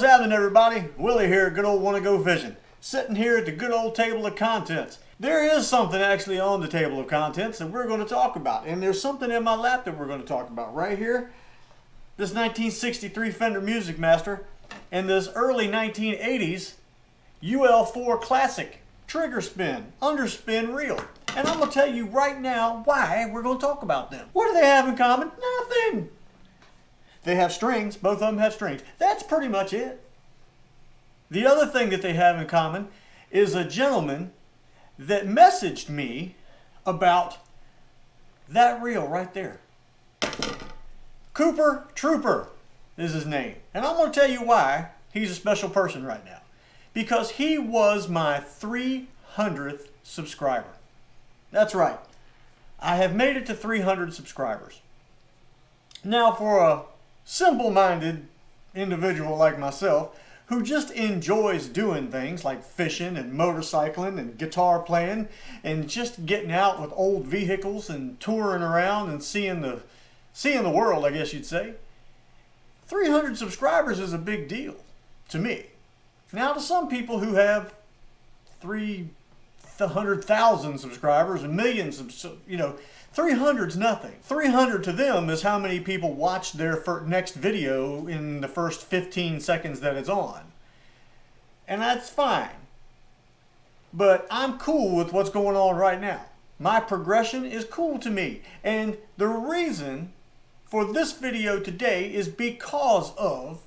What's happening, everybody? Willie here, good old Wanna Go Fishing. Sitting here at the good old table of contents. There is something actually on the table of contents that we're going to talk about. And there's something in my lap that we're going to talk about right here. This 1963 Fender Musicmaster and this early 1980s UL4 Classic trigger spin, underspin reel. And I'm going to tell you right now why we're going to talk about them. What do they have in common? Nothing. They have strings. Both of them have strings. That's pretty much it. The other thing that they have in common is a gentleman that messaged me about that reel right there. Cooper Trooper is his name. And I'm going to tell you why he's a special person right now. Because he was my 300th subscriber. That's right. I have made it to 300 subscribers. Now, for a simple-minded individual like myself who just enjoys doing things like fishing and motorcycling and guitar playing and just getting out with old vehicles and touring around and seeing the world, I guess you'd say, 300 subscribers is a big deal to me. Now, to some people who have 300,000 subscribers and millions of, 300's nothing. 300 to them is how many people watch their next video in the first 15 seconds that it's on. And that's fine. But I'm cool with what's going on right now. My progression is cool to me. And the reason for this video today is because of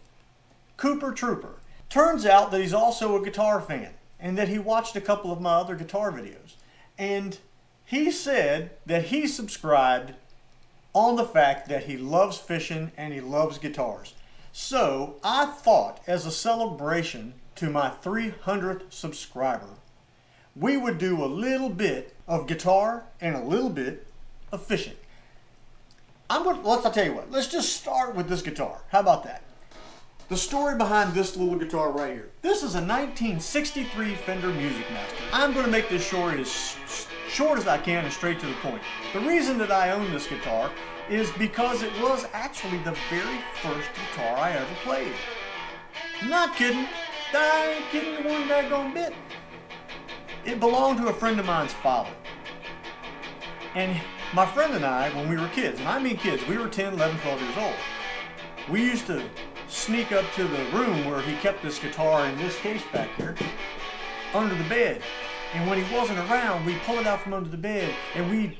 Cooper Trooper. Turns out that he's also a guitar fan and that he watched a couple of my other guitar videos. And he said that he subscribed on the fact that he loves fishing and he loves guitars. So I thought, as a celebration to my 300th subscriber, we would do a little bit of guitar and a little bit of fishing. I'll tell you what, let's just start with this guitar. How about that? The story behind this little guitar right here. This is a 1963 Fender Musicmaster. I'm going to make this short as I can and straight to the point. The reason that I own this guitar is because it was actually the very first guitar I ever played. Not kidding. I ain't kidding the one daggone bit. It belonged to a friend of mine's father. And my friend and I, when we were kids, and I mean kids, we were 10, 11, 12 years old, we used to sneak up to the room where he kept this guitar in this case back here, under the bed. And when he wasn't around, we'd pull it out from under the bed and we'd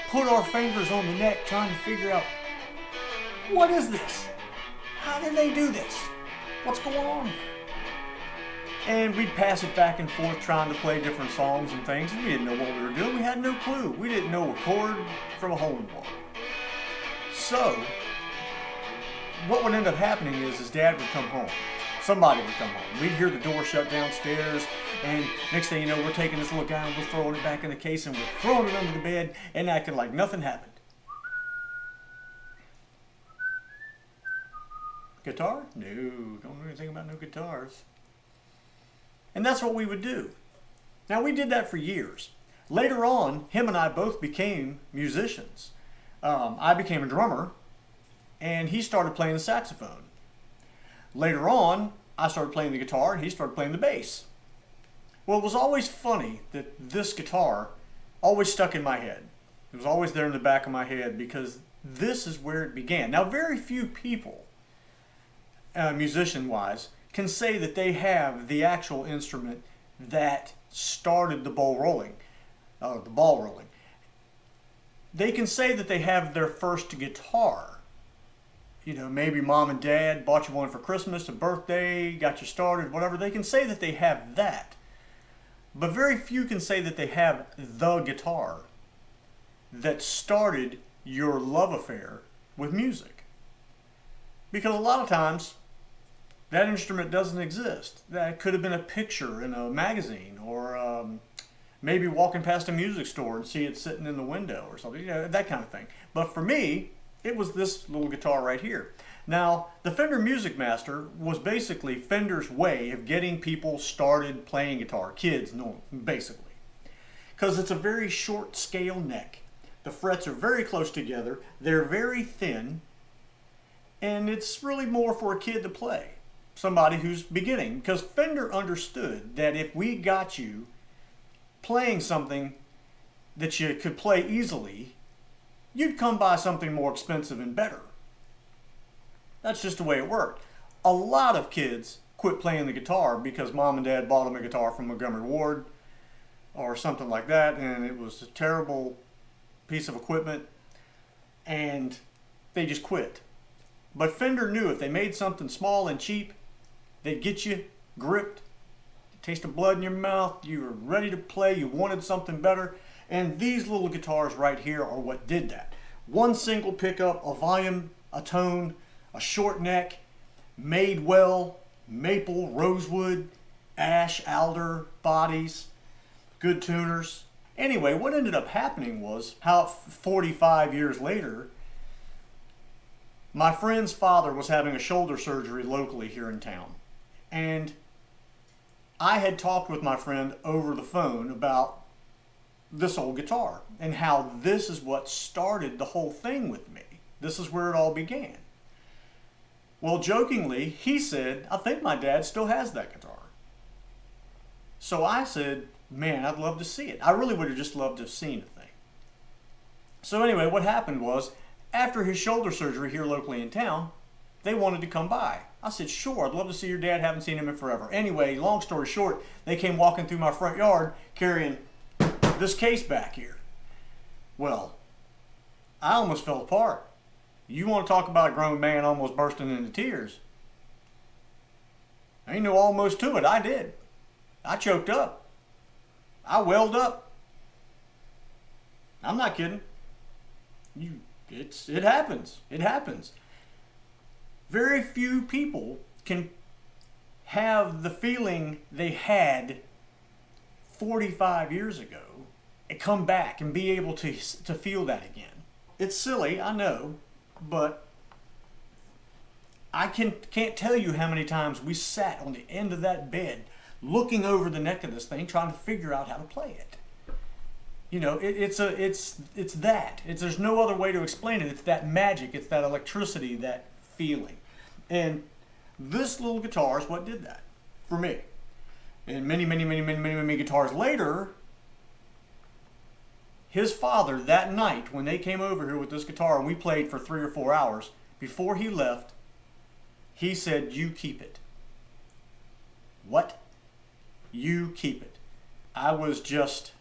put our fingers on the neck trying to figure out, what is this? How did they do this? What's going on here? And we'd pass it back and forth trying to play different songs and things. We didn't know what we were doing. We had no clue. We didn't know a chord from a hole in one. So what would end up happening is his dad would come home. Somebody would come home. We'd hear the door shut downstairs, and next thing you know, we're taking this little guy and we're throwing it back in the case and we're throwing it under the bed and acting like nothing happened. Guitar? No, don't know anything about no guitars. And that's what we would do. Now, we did that for years. Later on, him and I both became musicians. I became a drummer, and he started playing the saxophone. Later on, I started playing the guitar and he started playing the bass. Well, it was always funny that this guitar always stuck in my head. It was always there in the back of my head because this is where it began. Now, very few people, musician-wise, can say that they have the actual instrument that started the ball rolling. They can say that they have their first guitar. Maybe mom and dad bought you one for Christmas, a birthday, got you started, whatever. They can say that they have that. But very few can say that they have the guitar that started your love affair with music. Because a lot of times, that instrument doesn't exist. That could have been a picture in a magazine or maybe walking past a music store and see it sitting in the window or something, that kind of thing. But for me, it was this little guitar right here. Now, the Fender Musicmaster was basically Fender's way of getting people started playing guitar, kids, basically. Because it's a very short scale neck. The frets are very close together, they're very thin, and it's really more for a kid to play. somebody who's beginning, because Fender understood that if we got you playing something that you could play easily, you'd come buy something more expensive and better. That's just the way it worked. A lot of kids quit playing the guitar because mom and dad bought them a guitar from Montgomery Ward or something like that, and it was a terrible piece of equipment, and they just quit. But Fender knew if they made something small and cheap, they'd get you gripped, taste of blood in your mouth, you were ready to play, you wanted something better, and these little guitars right here are what did that. One single pickup, a volume, a tone, a short neck, made well, maple, rosewood, ash, alder bodies, good tuners. Anyway, what ended up happening was how 45 years later, my friend's father was having a shoulder surgery locally here in town. And I had talked with my friend over the phone about this old guitar and how this is what started the whole thing with me. This is where it all began. Well, jokingly, he said, I think my dad still has that guitar. So I said, man, I'd love to see it. I really would have just loved to have seen the thing. So anyway, what happened was, after his shoulder surgery here locally in town, they wanted to come by. I said, sure, I'd love to see your dad. Haven't seen him in forever. Anyway, long story short, they came walking through my front yard carrying this case back here. Well, I almost fell apart. You want to talk about a grown man almost bursting into tears? Ain't no almost to it. I did. I choked up. I welled up. I'm not kidding. It happens. It happens. Very few people can have the feeling they had 45 years ago and come back and be able to feel that again. It's silly, I know, but I can't tell you how many times we sat on the end of that bed looking over the neck of this thing trying to figure out how to play it. You know, it's that. There's no other way to explain it. It's that magic. It's that electricity, that feeling. And this little guitar is what did that for me. And many guitars later, his father, that night when they came over here with this guitar and we played for 3 or 4 hours, before he left, he said, you keep it. What? You keep it. I was just.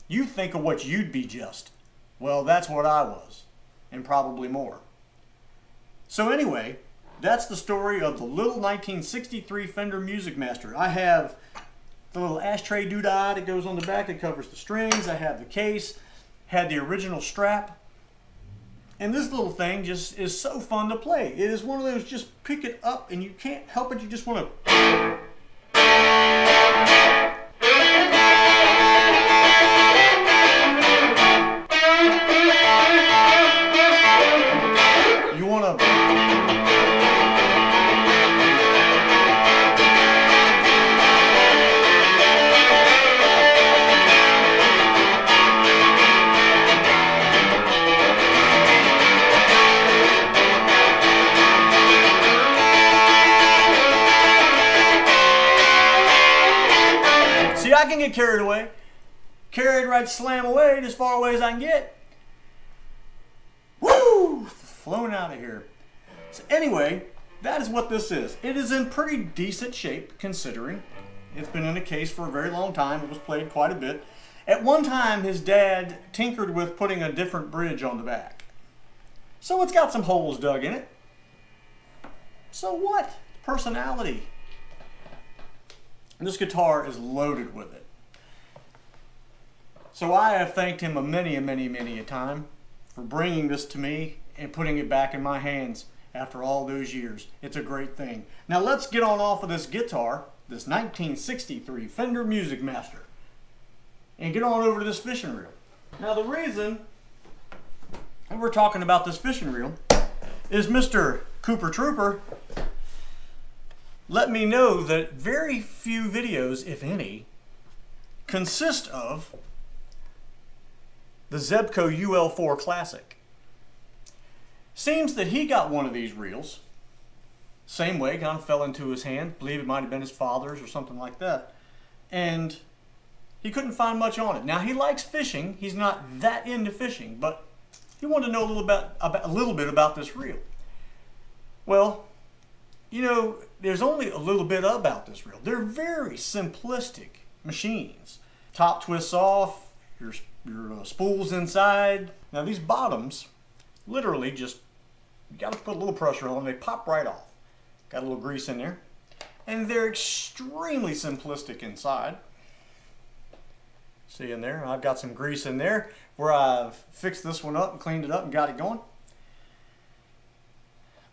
You think of what you'd be just. Well, that's what I was, and probably more. So anyway, that's the story of the little 1963 Fender Musicmaster. I have the little ashtray doodad that goes on the back that covers the strings. I have the case, had the original strap. And this little thing just is so fun to play. It is one of those, just pick it up and you can't help it. You just want to... I can get carried away. Carried right slam away as far away as I can get. Woo! Flown out of here. So anyway, that is what this is. It is in pretty decent shape considering. It's been in a case for a very long time. It was played quite a bit. At one time, his dad tinkered with putting a different bridge on the back. So it's got some holes dug in it. So what? Personality. This guitar is loaded with it. So I have thanked him many a time for bringing this to me and putting it back in my hands after all those years. It's a great thing. Now let's get on off of this guitar, this 1963 Fender Musicmaster, and get on over to this fishing reel. Now the reason that we're talking about this fishing reel is Mr. Cooper Trooper let me know that very few videos, if any, consist of the Zebco UL4 Classic. Seems that he got one of these reels. Same way, kind of fell into his hand. Believe it might have been his father's or something like that. And he couldn't find much on it. Now, he likes fishing. He's not that into fishing, but he wanted to know a little bit about this reel. Well, you know, there's only a little bit about this reel. They're very simplistic machines. Top twists off, your spool's inside. Now, these bottoms, literally just, you got to put a little pressure on them. They pop right off. Got a little grease in there. And they're extremely simplistic inside. See in there, I've got some grease in there where I've fixed this one up and cleaned it up and got it going.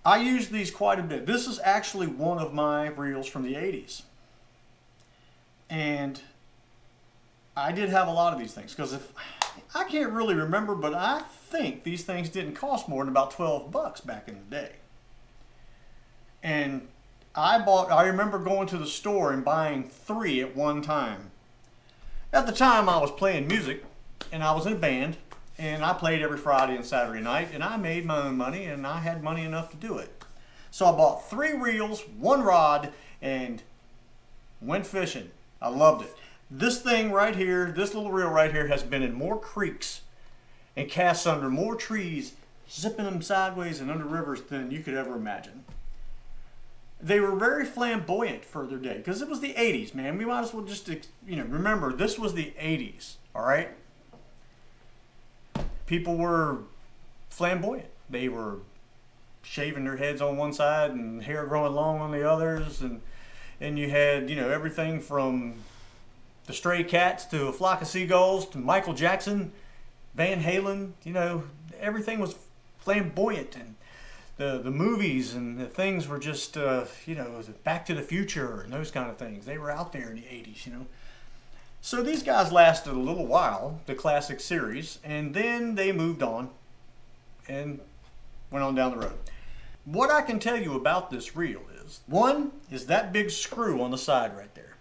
I use these quite a bit. This is actually one of my reels from the 80s. And I did have a lot of these things because I can't really remember, but I think these things didn't cost more than about 12 bucks back in the day. And I remember going to the store and buying 3 at one time. At the time I was playing music and I was in a band and I played every Friday and Saturday night and I made my own money and I had money enough to do it. So I bought 3 reels, 1 rod, and went fishing. I loved it. This thing right here, this little reel right here has been in more creeks and cast under more trees, zipping them sideways and under rivers than you could ever imagine. They were very flamboyant for their day because it was the 80s, man. We might as well just, remember this was the 80s, all right? People were flamboyant. They were shaving their heads on one side and hair growing long on the others, and you had, everything from the Stray Cats to A Flock of Seagulls to Michael Jackson, Van Halen. Everything was flamboyant, and the movies and the things were just, Back to the Future and those kind of things. They were out there in the 80s, So these guys lasted a little while, the classic series, and then they moved on and went on down the road. What I can tell you about this reel is, one is that big screw on the side right there.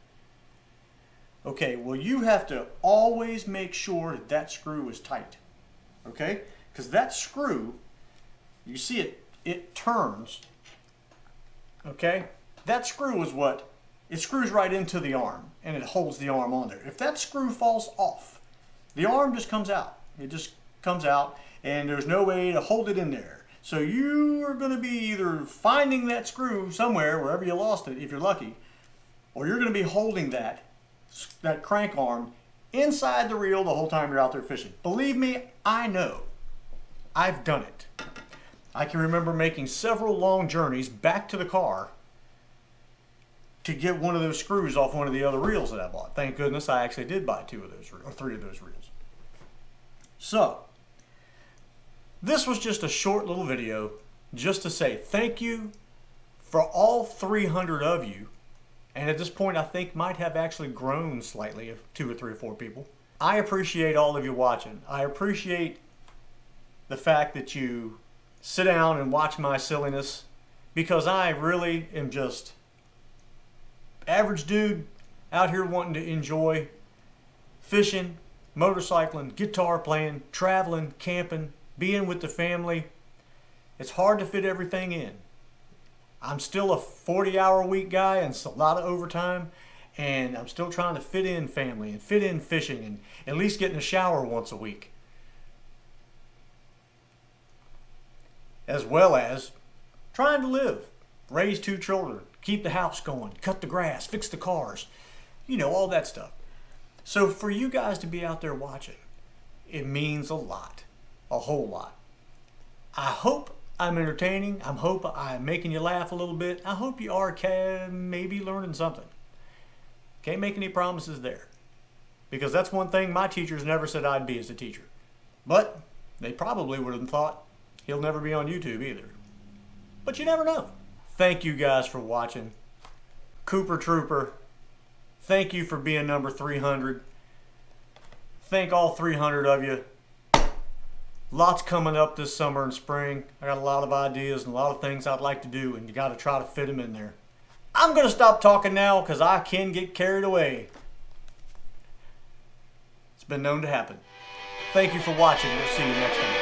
Okay, well, you have to always make sure that that screw is tight, okay? Because that screw, you see it turns, okay? That screw is it screws right into the arm and it holds the arm on there. If that screw falls off, the arm just comes out. It just comes out and there's no way to hold it in there. So you are going to be either finding that screw somewhere, wherever you lost it, if you're lucky, or you're going to be holding that crank arm inside the reel the whole time you're out there fishing. Believe me, I know. I've done it. I can remember making several long journeys back to the car to get one of those screws off one of the other reels that I bought. Thank goodness I actually did buy 2 of those, or 3 of those reels. So, this was just a short little video just to say thank you for all 300 of you. And at this point, I think might have actually grown slightly of 2 or 3 or 4 people. I appreciate all of you watching. I appreciate the fact that you sit down and watch my silliness, because I really am just average dude out here wanting to enjoy fishing, motorcycling, guitar playing, traveling, camping, being with the family. It's hard to fit everything in. I'm still a 40-hour-a-week guy and it's a lot of overtime, and I'm still trying to fit in family and fit in fishing and at least get in the shower once a week, as well as trying to live, raise 2 children, keep the house going, cut the grass, fix the cars, all that stuff. So for you guys to be out there watching, it means a lot, a whole lot. I hope I'm entertaining. I hope I'm making you laugh a little bit. I hope you are maybe learning something. Can't make any promises there, because that's one thing my teachers never said I'd be as a teacher. But they probably would have thought he'll never be on YouTube either. But you never know. Thank you guys for watching. Cooper Trooper, thank you for being number 300. Thank all 300 of you. Lots coming up this summer and spring. I got a lot of ideas and a lot of things I'd like to do, and you got to try to fit them in there. I'm going to stop talking now because I can get carried away. It's been known to happen. Thank you for watching. We'll see you next time.